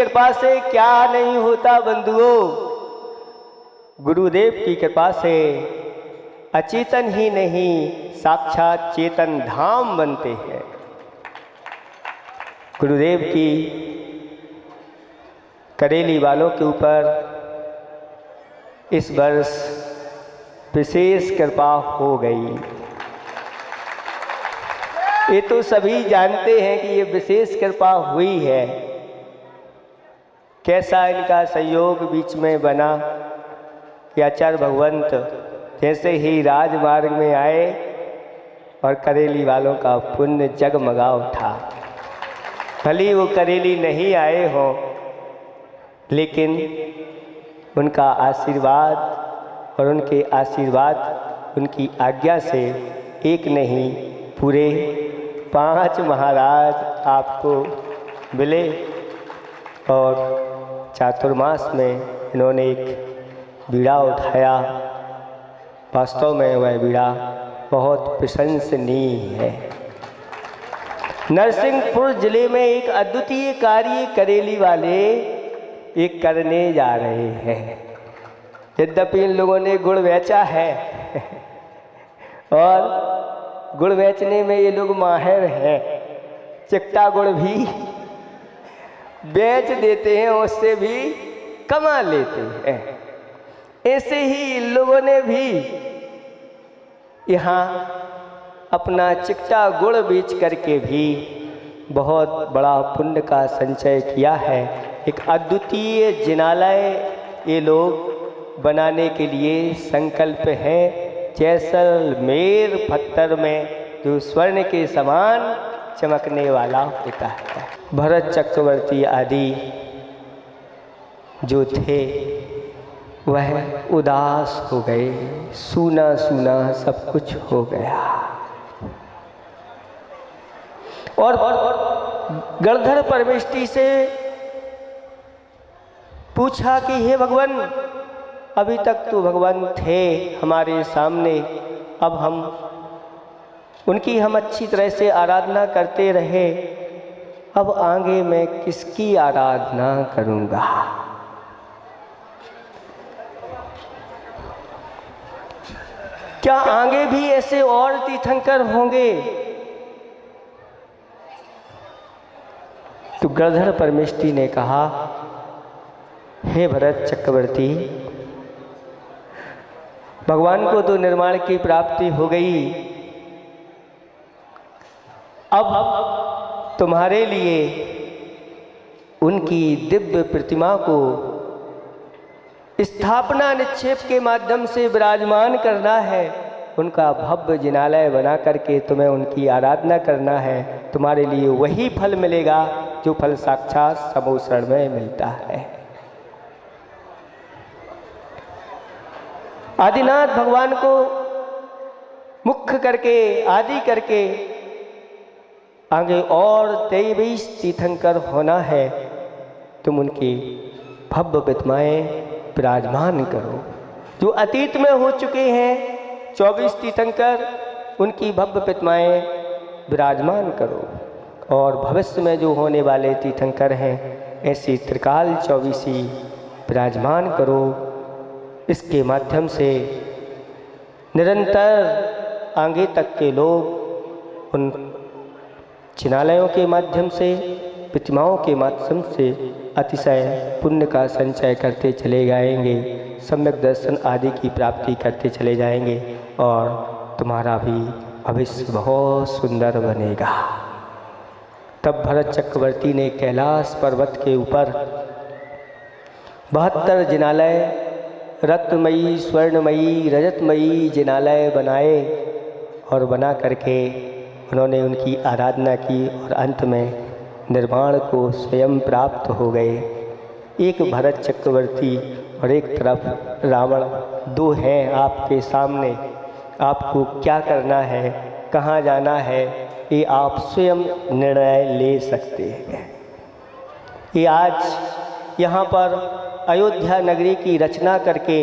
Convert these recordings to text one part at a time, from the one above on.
कृपा से क्या नहीं होता बंधुओं। गुरुदेव की कृपा से अचेतन ही नहीं साक्षात चेतन धाम बनते हैं। गुरुदेव की करेली वालों के ऊपर इस वर्ष विशेष कृपा हो गई। ये तो सभी जानते हैं कि ये विशेष कृपा हुई है। कैसा इनका संयोग बीच में बना कि आचार्य भगवंत जैसे ही राजमार्ग में आए और करेली वालों का पुण्य जगमगा उठा। भले वो करेली नहीं आए हों, लेकिन उनका आशीर्वाद और उनके आशीर्वाद उनकी आज्ञा से एक नहीं पूरे 5 महाराज आपको मिले और चातुर्मास में इन्होंने एक बीड़ा उठाया। वास्तव में वह बीड़ा बहुत प्रशंसनीय है। नरसिंहपुर जिले में एक अद्वितीय कार्य करेली वाले एक करने जा रहे हैं। यद्यपि इन लोगों ने गुड़ बेचा है और गुड़ बेचने में ये लोग माहिर हैं। चिट्टा गुड़ भी बेच देते हैं, उससे भी कमा लेते हैं। ऐसे ही इन लोगों ने भी यहाँ अपना चिट्टा गुड़ बेच करके भी बहुत बड़ा पुण्य का संचय किया है। एक अद्वितीय जिनालय ये लोग बनाने के लिए संकल्प है। जैसलमेर पत्थर में जो स्वर्ण के समान चमकने वाला होता है। भरत चक्रवर्ती आदि जो थे वह उदास हो गए। सूना सूना सब कुछ हो गया और गणधर परमेष्टि से पूछा कि हे भगवान, अभी तक तो भगवान थे हमारे सामने, अब हम उनकी अच्छी तरह से आराधना करते रहे, अब आगे मैं किसकी आराधना करूँगा। क्या आगे भी ऐसे और तीर्थंकर होंगे? तो गणधर परमेष्टि ने कहा, हे भरत चक्रवर्ती, भगवान को तो निर्माण की प्राप्ति हो गई, अब तुम्हारे लिए उनकी दिव्य प्रतिमा को स्थापना निक्षेप के माध्यम से विराजमान करना है। उनका भव्य जिनालय बना करके तुम्हें उनकी आराधना करना है। तुम्हारे लिए वही फल मिलेगा जो फल साक्षात समोसरण में मिलता है। आदिनाथ भगवान को मुख्य करके आदि करके आगे और 23 तीर्थंकर होना है। तुम उनकी भव्य प्रतिमाएं विराजमान करो। जो अतीत में हो चुके हैं 24 तीर्थंकर, उनकी भव्य प्रतिमाएं विराजमान करो और भविष्य में जो होने वाले तीर्थंकर हैं ऐसी त्रिकाल 24 विराजमान करो। इसके माध्यम से निरंतर आगे तक के लोग उन चिनालयों के माध्यम से, प्रतिमाओं के माध्यम से अतिशय पुण्य का संचय करते चले जाएंगे, सम्यक दर्शन आदि की प्राप्ति करते चले जाएंगे और तुम्हारा भी भविष्य बहुत सुंदर बनेगा। तब भरत चक्रवर्ती ने कैलाश पर्वत के ऊपर 72 जिनालय, रत्नमयी, स्वर्णमयी, रजतमयी जिनालय बनाए और बना करके उन्होंने उनकी आराधना की और अंत में निर्माण को स्वयं प्राप्त हो गए। एक भरत चक्रवर्ती और एक तरफ रावण, दो हैं आपके सामने। आपको क्या करना है, कहाँ जाना है, ये आप स्वयं निर्णय ले सकते हैं। ये आज यहाँ पर अयोध्या नगरी की रचना करके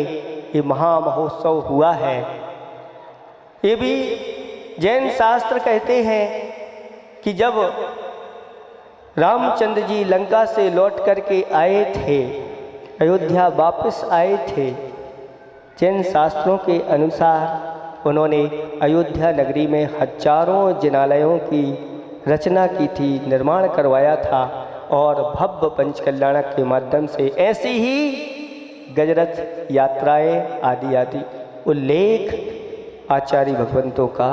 ये महामहोत्सव हुआ है। ये भी जैन शास्त्र कहते हैं कि जब रामचंद्र जी लंका से लौट करके आए थे, अयोध्या वापस आए थे। जैन शास्त्रों के अनुसार उन्होंने अयोध्या नगरी में हजारों जिनालयों की रचना की थी, निर्माण करवाया था और भव्य पंचकल्याणक के माध्यम से ऐसी ही गजरथ यात्राएं आदि आदि उल्लेख आचार्य भगवंतों का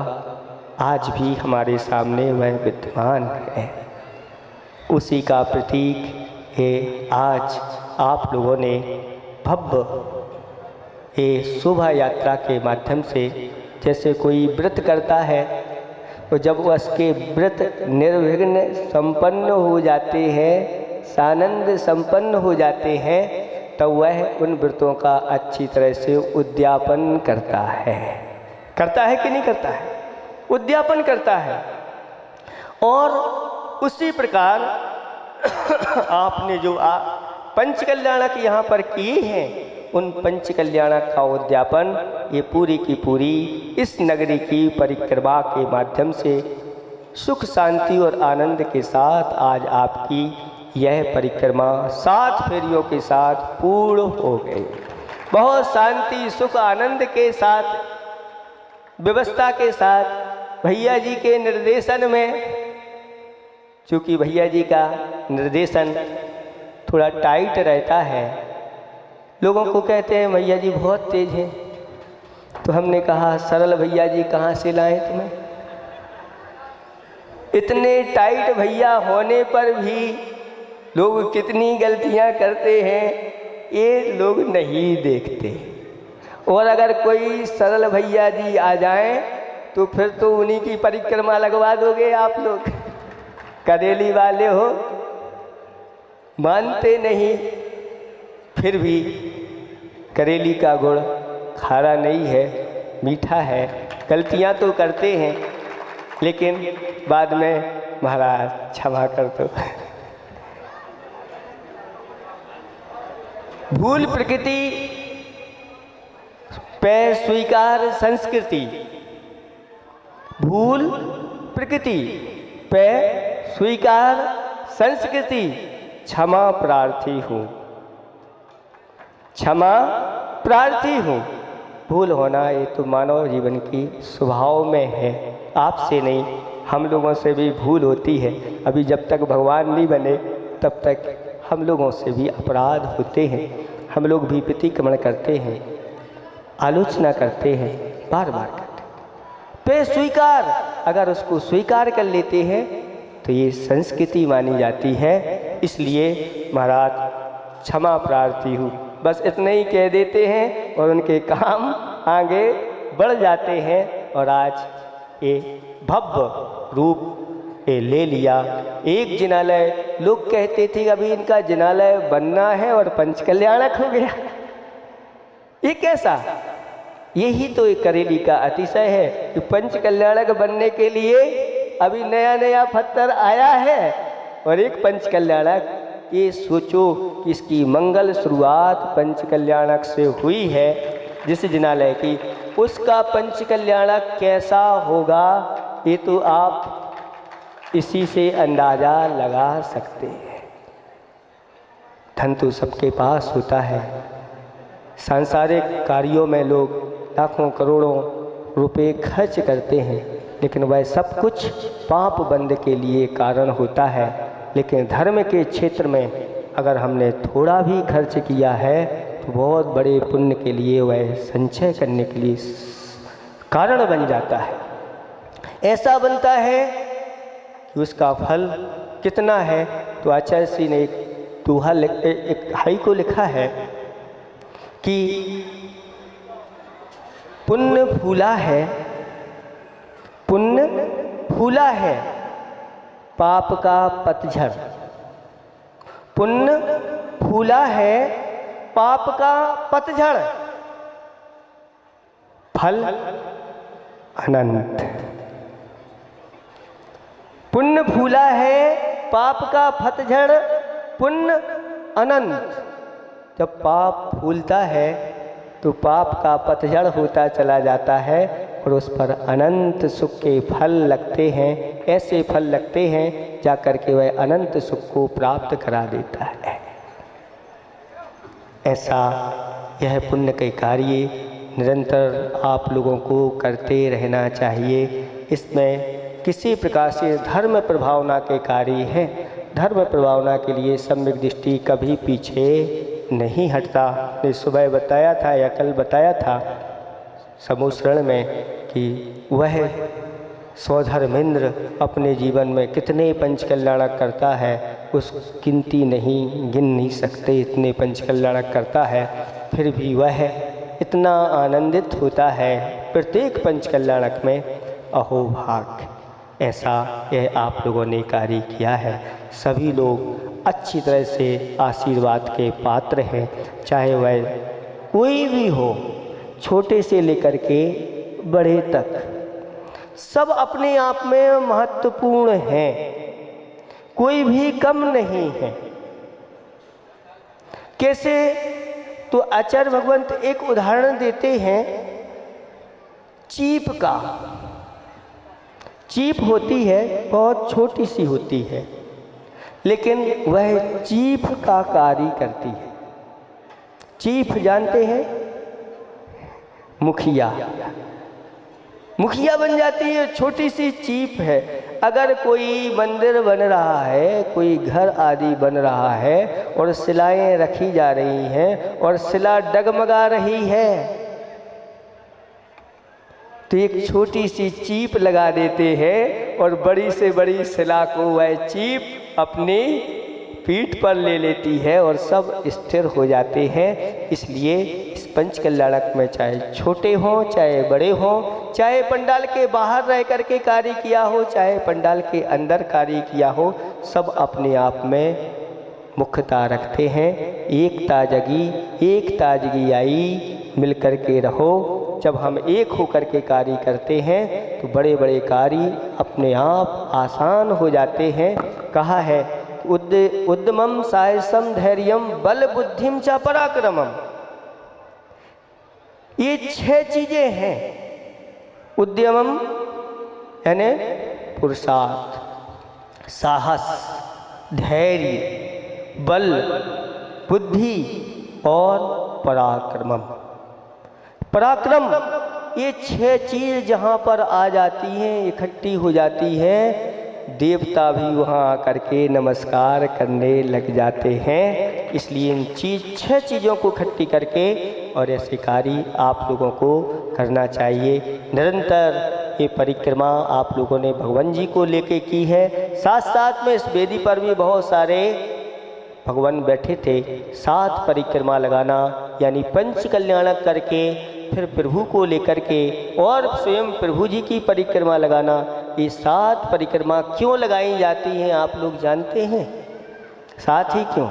आज भी हमारे सामने वह विद्यमान है। उसी का प्रतीक है आज आप लोगों ने भव्य ये शोभा यात्रा के माध्यम से, जैसे कोई व्रत करता है तो जब उसके व्रत निर्विघ्न संपन्न हो जाते हैं, सानंद संपन्न हो जाते हैं, तब वह उन व्रतों का अच्छी तरह से उद्यापन करता है। करता है कि नहीं करता है? उद्यापन करता है। और उसी प्रकार आपने जो पंचकल्याणक यहाँ पर किए हैं, उन पंचकल्याणक का उद्यापन ये पूरी की पूरी इस नगरी की परिक्रमा के माध्यम से सुख शांति और आनंद के साथ आज आपकी यह परिक्रमा 7 फेरियों के साथ पूर्ण हो गई। बहुत शांति सुख आनंद के साथ, व्यवस्था के साथ, भैया जी के निर्देशन में। चूँकि भैया जी का निर्देशन थोड़ा टाइट रहता है, लोगों को कहते हैं भैया जी बहुत तेज हैं, तो हमने कहा सरल भैया जी कहाँ से लाएं तुम्हें? इतने टाइट भैया होने पर भी लोग कितनी गलतियां करते हैं, ये लोग नहीं देखते। और अगर कोई सरल भैया जी आ जाएं तो फिर तो उन्हीं की परिक्रमा लगवा दोगे आप लोग। करेली वाले हो, मानते नहीं। फिर भी करेली का गुड़ खारा नहीं है, मीठा है। गलतियां तो करते हैं, लेकिन बाद में महाराज क्षमा कर दो। भूल प्रकृति पे स्वीकार संस्कृति, भूल प्रकृति पे स्वीकार संस्कृति, क्षमा प्रार्थी हूँ, क्षमा प्रार्थी हूँ। भूल होना ये तो मानव जीवन की स्वभाव में है। आपसे नहीं, हम लोगों से भी भूल होती है। अभी जब तक भगवान नहीं बने तब तक हम लोगों से भी अपराध होते हैं। हम लोग भी प्रतिक्रमण करते हैं, आलोचना करते हैं, बार बार करते हैं। पे स्वीकार, अगर उसको स्वीकार कर लेते हैं तो ये संस्कृति मानी जाती है। इसलिए महाराज क्षमा प्रार्थी हूँ, बस इतना ही कह देते हैं और उनके काम आगे बढ़ जाते हैं। और आज ये भव्य रूप ये ले लिया। एक जिनालय, लोग कहते थे अभी इनका जिनालय बनना है और पंचकल्याणक हो गया। ये कैसा? यही तो एक करेली का अतिशय है कि पंचकल्याणक बनने के लिए अभी नया नया पत्थर आया है और एक पंचकल्याणक। ये सोचो कि इसकी मंगल शुरुआत पंचकल्याणक से हुई है जिस जिनालय की, उसका पंचकल्याणक कैसा होगा ये तो आप इसी से अंदाज़ा लगा सकते हैं। धन तो सबके पास होता है। सांसारिक कार्यों में लोग लाखों करोड़ों रुपए खर्च करते हैं, लेकिन वह सब कुछ पाप बंद के लिए कारण होता है। लेकिन धर्म के क्षेत्र में अगर हमने थोड़ा भी खर्च किया है तो बहुत बड़े पुण्य के लिए वह संचय करने के लिए कारण बन जाता है। ऐसा बनता है कि उसका फल कितना है। तो आचार्य श्री ने एक दोहा एक हाई को लिखा है कि पुण्य फूला है, पुण्य फूला है पाप का पतझड़, पुण्य फूला है पाप का पतझड़, फल अनंत। पुण्य फूला है पाप का पतझड़, पुण्य अनंत। जब पाप फूलता है तो पाप का पतझड़ होता चला जाता है और उस पर अनंत सुख के फल लगते हैं, ऐसे फल लगते हैं जाकर के वह अनंत सुख को प्राप्त करा देता है। ऐसा यह पुण्य के कार्य निरंतर आप लोगों को करते रहना चाहिए। इसमें किसी प्रकार से धर्म प्रभावना के कार्य है। धर्म प्रभावना के लिए सम्यक दृष्टि कभी पीछे नहीं हटता। ने सुबह बताया था या कल बताया था समूसरण में कि वह स्वधर्मेंद्र अपने जीवन में कितने पंचकल्याणक करता है, उस गिनती नहीं, गिन नहीं सकते, इतने पंचकल्याणक करता है। फिर भी वह इतना आनंदित होता है प्रत्येक पंचकल्याणक में। अहोभाग्य, ऐसा यह आप लोगों ने कार्य किया है। सभी लोग अच्छी तरह से आशीर्वाद के पात्र हैं, चाहे वह कोई भी हो, छोटे से लेकर के बड़े तक, सब अपने आप में महत्वपूर्ण हैं, कोई भी कम नहीं है। कैसे? तो आचार्य भगवंत एक उदाहरण देते हैं चीप का। चीप होती है, बहुत छोटी सी होती है, लेकिन वह चीप का कार्य करती है। चीप जानते हैं? मुखिया, मुखिया बन जाती है। छोटी सी चीप है। अगर कोई मंदिर बन रहा है, कोई घर आदि बन रहा है और शिलाएं रखी जा रही हैं और शिला डगमगा रही है, तो एक छोटी सी चीप लगा देते हैं और बड़ी से बड़ी शिला को वह चीप अपनी पीठ पर ले लेती है और सब स्थिर हो जाते हैं। इसलिए इस पंचकल्याणक में चाहे छोटे हों चाहे बड़े हों, चाहे पंडाल के बाहर रह करके कार्य किया हो चाहे पंडाल के अंदर कार्य किया हो, सब अपने आप में मुख्यता रखते हैं। एकता जगी, एकता जगी आई, मिल कर के रहो। जब हम एक होकर के कार्य करते हैं तो बड़े बड़े कार्य अपने आप आसान हो जाते हैं। कहा है उद्यमम साहसम धैर्यम बल बुद्धिम च पराक्रमम। ये 6 चीजें हैं। उद्यमम यानी पुरुषार्थ, साहस, धैर्य, बल, बुद्धि और पराक्रमम। पराक्रम, ये 6 चीज जहाँ पर आ जाती हैं, इकट्ठी हो जाती हैं, देवता भी वहाँ आकर के नमस्कार करने लग जाते हैं। इसलिए इन 6 चीज़ों को इकट्ठी करके और ऐसे कार्य आप लोगों को करना चाहिए। निरंतर ये परिक्रमा आप लोगों ने भगवान जी को लेके की है। साथ साथ में इस वेदी पर भी बहुत सारे भगवान बैठे थे। 7 परिक्रमा लगाना यानी पंच कल्याणक करके फिर प्रभु को लेकर के और स्वयं प्रभु जी की परिक्रमा लगाना। ये 7 परिक्रमा क्यों लगाई जाती हैं आप लोग जानते हैं? 7 ही क्यों?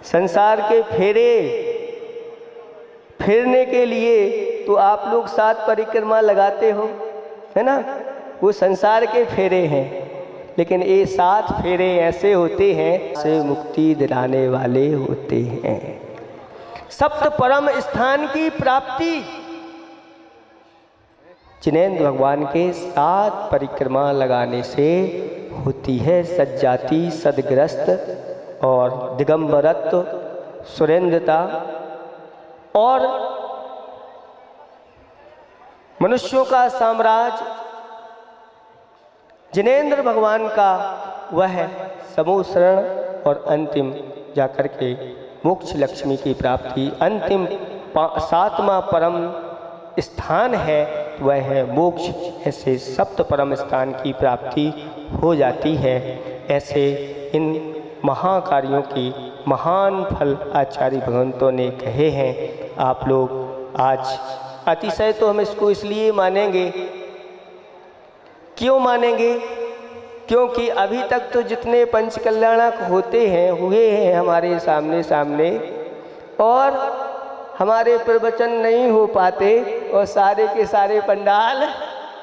संसार के फेरे फेरने के लिए तो आप लोग 7 परिक्रमा लगाते हो, है ना? वो संसार के फेरे हैं, लेकिन ये 7 फेरे ऐसे होते हैं से मुक्ति दिलाने वाले होते हैं। सप्त परम स्थान की प्राप्ति जिनेंद्र भगवान के 7 परिक्रमा लगाने से होती है। सज्जाति, सदग्रस्त और दिगंबरत्व, सुरेंद्रता और मनुष्यों का साम्राज्य जिनेंद्र भगवान का वह समूह शरण और अंतिम जाकर के मोक्ष लक्ष्मी की प्राप्ति अंतिम 7वां परम स्थान है, वह है मोक्ष। ऐसे सप्त परम स्थान की प्राप्ति हो जाती है। ऐसे इन महाकार्यों की महान फल आचार्य भगवंतों ने कहे हैं। आप लोग आज अतिशय तो हम इसको इसलिए मानेंगे, क्यों मानेंगे? क्योंकि अभी तक तो जितने पंचकल्याणक होते हैं हुए हैं हमारे सामने और हमारे प्रवचन नहीं हो पाते और सारे के सारे पंडाल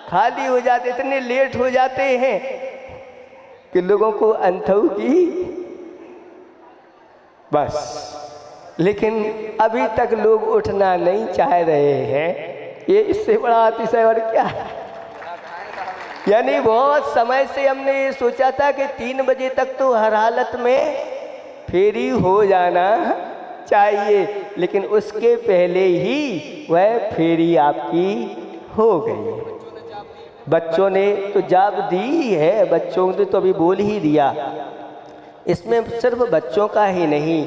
खाली हो जाते, इतने लेट हो जाते हैं कि लोगों को अंथऊ की बस। लेकिन अभी तक लोग उठना नहीं चाह रहे हैं, ये इससे बड़ा अतिशय और क्या है। यानी बहुत समय से हमने ये सोचा था कि 3 बजे तक तो हर हालत में फेरी हो जाना चाहिए, लेकिन उसके पहले ही वह फेरी आपकी हो गई। बच्चों ने तो जाप दी है, बच्चों ने तो अभी बोल ही दिया। इसमें सिर्फ बच्चों का ही नहीं,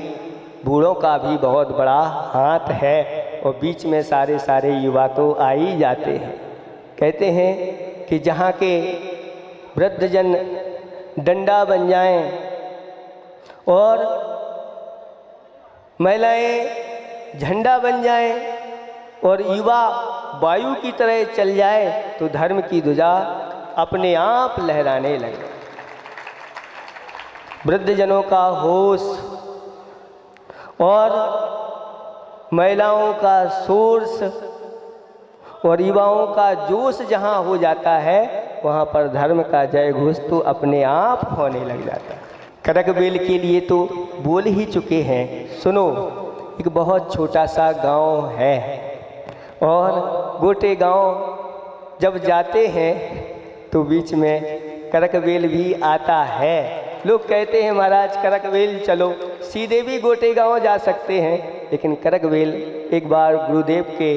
बूढ़ों का भी बहुत बड़ा हाथ है, और बीच में सारे युवा तो आ ही जाते हैं। कहते हैं कि जहाँ के वृद्धजन डंडा बन जाएं और महिलाएं झंडा बन जाएं और युवा वायु की तरह चल जाए, तो धर्म की ध्वजा अपने आप लहराने लगे। वृद्धजनों का होश और महिलाओं का सोर्स और युवाओं का जोश जहाँ हो जाता है, वहाँ पर धर्म का जय घोष तो अपने आप होने लग जाता है। करकबेल के लिए तो बोल ही चुके हैं। सुनो, एक बहुत छोटा सा गांव है और गोटे गांव जब जाते हैं तो बीच में करकबेल भी आता है। लोग कहते हैं महाराज करकबेल चलो, सीधे भी गोटे गांव जा सकते हैं, लेकिन करकबेल एक बार गुरुदेव के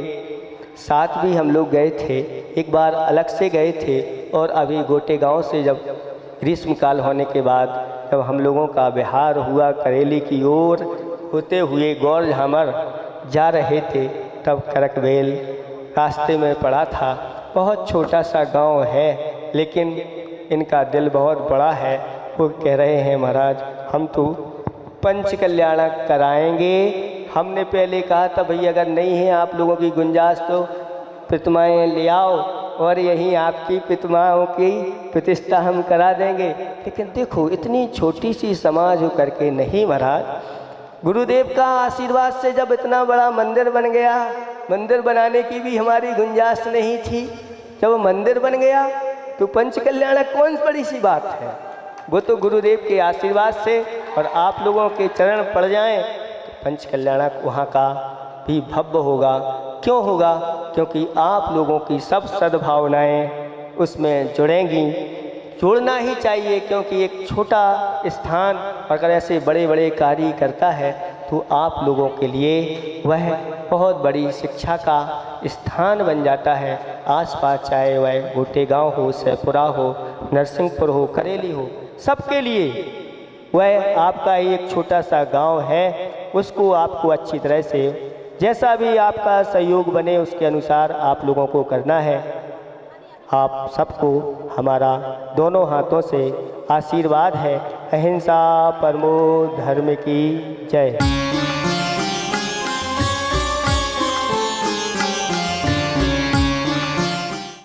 साथ भी हम लोग गए थे, एक बार अलग से गए थे, और अभी गोटे गांव से जब ग्रीष्मकाल होने के बाद जब हम लोगों का बिहार हुआ करेली की ओर होते हुए गौर झामर जा रहे थे, तब करकबेल रास्ते में पड़ा था। बहुत छोटा सा गांव है, लेकिन इनका दिल बहुत बड़ा है। वो कह रहे हैं महाराज हम तो पंच कल्याण कराएंगे। हमने पहले कहा था भाई अगर नहीं है आप लोगों की गुंजाइश तो प्रतिमाएँ ले आओ और यहीं आपकी प्रतिमाओं की प्रतिष्ठा हम करा देंगे। लेकिन देखो इतनी छोटी सी समाज हो करके नहीं महाराज, गुरुदेव का आशीर्वाद से जब इतना बड़ा मंदिर बन गया, मंदिर बनाने की भी हमारी गुंजाइश नहीं थी, जब मंदिर बन गया तो पंच कल्याण कौन बड़ी सी बात है। वो तो गुरुदेव के आशीर्वाद से और आप लोगों के चरण पड़ जाएं तो पंच कल्याण वहाँ का भी भव्य होगा। क्यों होगा? क्योंकि आप लोगों की सब सद्भावनाएं उसमें जुड़ेंगी। जोड़ना ही चाहिए, क्योंकि एक छोटा स्थान अगर ऐसे बड़े बड़े कार्य करता है तो आप लोगों के लिए वह बहुत बड़ी शिक्षा का स्थान बन जाता है। आसपास चाहे वह गोटे गांव हो, सैपुरा हो, नरसिंहपुर हो, करेली हो, सबके लिए वह आपका ही एक छोटा सा गांव है। उसको आपको अच्छी तरह से जैसा भी आपका सहयोग बने उसके अनुसार आप लोगों को करना है। आप सबको हमारा दोनों हाथों से आशीर्वाद है। अहिंसा परमो धर्म की जय।